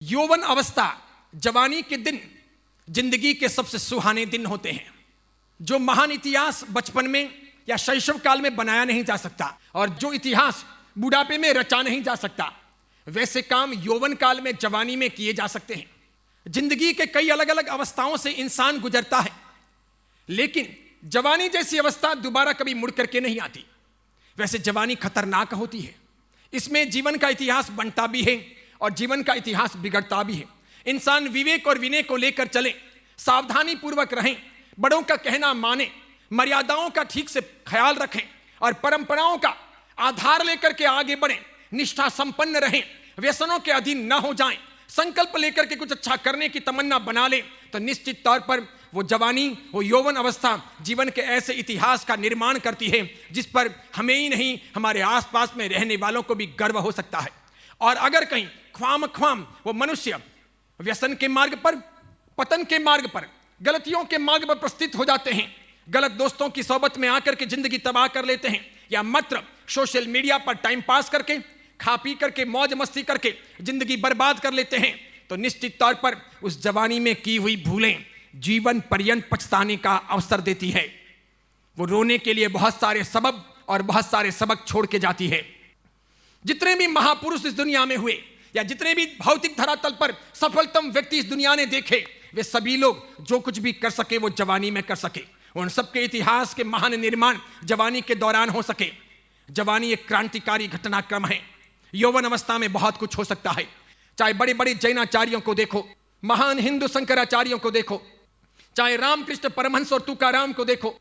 यौवन अवस्था, जवानी के दिन जिंदगी के सबसे सुहाने दिन होते हैं, जो महान इतिहास बचपन में या शैशव काल में बनाया नहीं जा सकता और जो इतिहास बुढ़ापे में रचा नहीं जा सकता, वैसे काम यौवन काल में, जवानी में किए जा सकते हैं। जिंदगी के कई अलग अलग अवस्थाओं से इंसान गुजरता है, लेकिन जवानी जैसी अवस्था दोबारा कभी मुड़ करके नहीं आती। वैसे जवानी खतरनाक होती है, इसमें जीवन का इतिहास बनता भी है और जीवन का इतिहास बिगड़ता भी है। इंसान विवेक और विनय को लेकर चले, सावधानी पूर्वक रहें, बड़ों का कहना माने, मर्यादाओं का ठीक से ख्याल रखें और परंपराओं का आधार लेकर के आगे बढ़ें, निष्ठा संपन्न रहें, व्यसनों के अधीन न हो जाएं, संकल्प लेकर के कुछ अच्छा करने की तमन्ना बना लें, तो निश्चित तौर पर वो जवानी, वो यौवन अवस्था जीवन के ऐसे इतिहास का निर्माण करती है जिस पर हमें ही नहीं, हमारे आसपास में रहने वालों को भी गर्व हो सकता है। और अगर कहीं ख्वाम वो मनुष्य व्यसन के मार्ग पर, पतन के मार्ग पर, गलतियों के मार्ग पर प्रस्थित हो जाते हैं, गलत दोस्तों की सोबत में आकर के जिंदगी तबाह कर लेते हैं, या मात्र सोशल मीडिया पर टाइम पास करके, खा पी करके, मौज मस्ती करके जिंदगी बर्बाद कर लेते हैं, तो निश्चित तौर पर उस जवानी में की हुई भूलें जीवन पर्यंत पछताने का अवसर देती है। वो रोने के लिए बहुत सारे सबब और बहुत सारे सबक छोड़ के जाती है। जितने भी महापुरुष इस दुनिया में हुए या जितने भी भौतिक धरातल पर सफलतम व्यक्ति इस दुनिया ने देखे, वे सभी लोग जो कुछ भी कर सके वो जवानी में कर सके। उन सबके इतिहास के महान निर्माण जवानी के दौरान हो सके। जवानी एक क्रांतिकारी घटनाक्रम है। यौवन अवस्था में बहुत कुछ हो सकता है। चाहे बड़े बड़े जैनाचार्यों को देखो, महान हिंदू शंकराचार्यों को देखो, चाहे रामकृष्ण परमहंस और तुकाराम को देखो,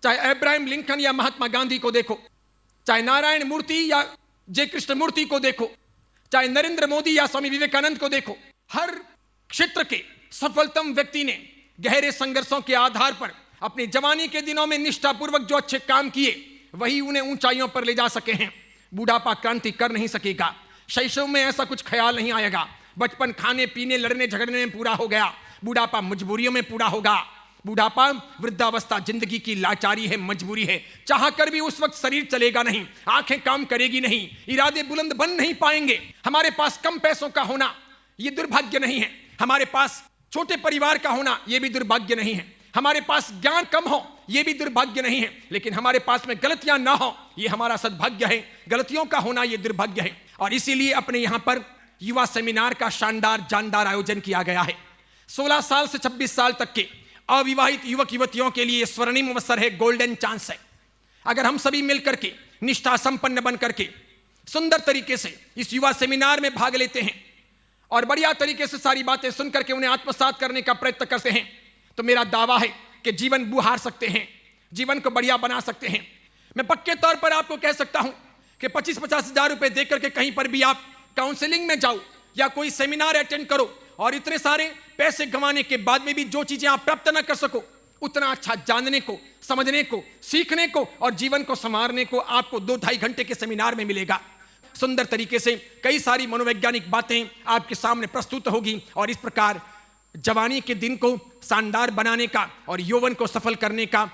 चाहे अब्राहम लिंकन या महात्मा गांधी को देखो, चाहे नारायण मूर्ति या जय कृष्ण मूर्ति को देखो, चाहे नरेंद्र मोदी या स्वामी विवेकानंद को देखो, हर क्षेत्र के सफलतम व्यक्ति ने गहरे संघर्षों के आधार पर अपनी जवानी के दिनों में निष्ठापूर्वक जो अच्छे काम किए, वही उन्हें ऊंचाइयों पर ले जा सके हैं। बुढ़ापा क्रांति कर नहीं सकेगा, शैशव में ऐसा कुछ ख्याल नहीं आएगा, बचपन खाने पीने लड़ने झगड़ने में पूरा हो गया, बुढ़ापा मजबूरियों में पूरा होगा। बुढ़ापा वृद्धावस्था जिंदगी की लाचारी है, मजबूरी है। चाह कर भी उस वक्त शरीर चलेगा नहीं, आंखें काम करेगी नहीं, इरादे बुलंद बन नहीं पाएंगे। हमारे पास कम पैसों का होना ये दुर्भाग्य नहीं है, हमारे पास छोटे परिवार का होना ये भी दुर्भाग्य नहीं है, हमारे पास ज्ञान कम हो ये भी दुर्भाग्य नहीं है, लेकिन हमारे पास में गलतियां ना हो ये हमारा सद्भाग्य है। गलतियों का होना ये दुर्भाग्य है। और इसीलिए अपने यहां पर युवा सेमिनार का शानदार जानदार आयोजन किया गया है। 16 साल से 26 साल तक के अविवाहित युवक युवतियों के लिए स्वर्णिम अवसर है, गोल्डन चांस है। अगर हम सभी मिलकर के निष्ठा संपन्न बन करके सुंदर तरीके से इस युवा सेमिनार में भाग लेते हैं और बढ़िया तरीके से सारी बातें सुन करके उन्हें आत्मसात करने का प्रयत्न करते हैं, तो मेरा दावा है कि जीवन बुहार सकते हैं, जीवन को बढ़िया बना सकते हैं। मैं पक्के तौर पर आपको कह सकता हूं कि 25-50 हजार रुपए दे करके कहीं पर भी आप काउंसलिंग में जाओ या कोई सेमिनार अटेंड करो और इतने सारे पैसे गंवाने के बाद में भी जो चीजें आप प्राप्त ना कर सको, उतना अच्छा जानने को, समझने को, सीखने को और जीवन को संवारने को आपको 2-2.5 घंटे के सेमिनार में मिलेगा। सुंदर तरीके से कई सारी मनोवैज्ञानिक बातें आपके सामने प्रस्तुत होगी और इस प्रकार जवानी के दिन को शानदार बनाने का और यौवन को सफल करने का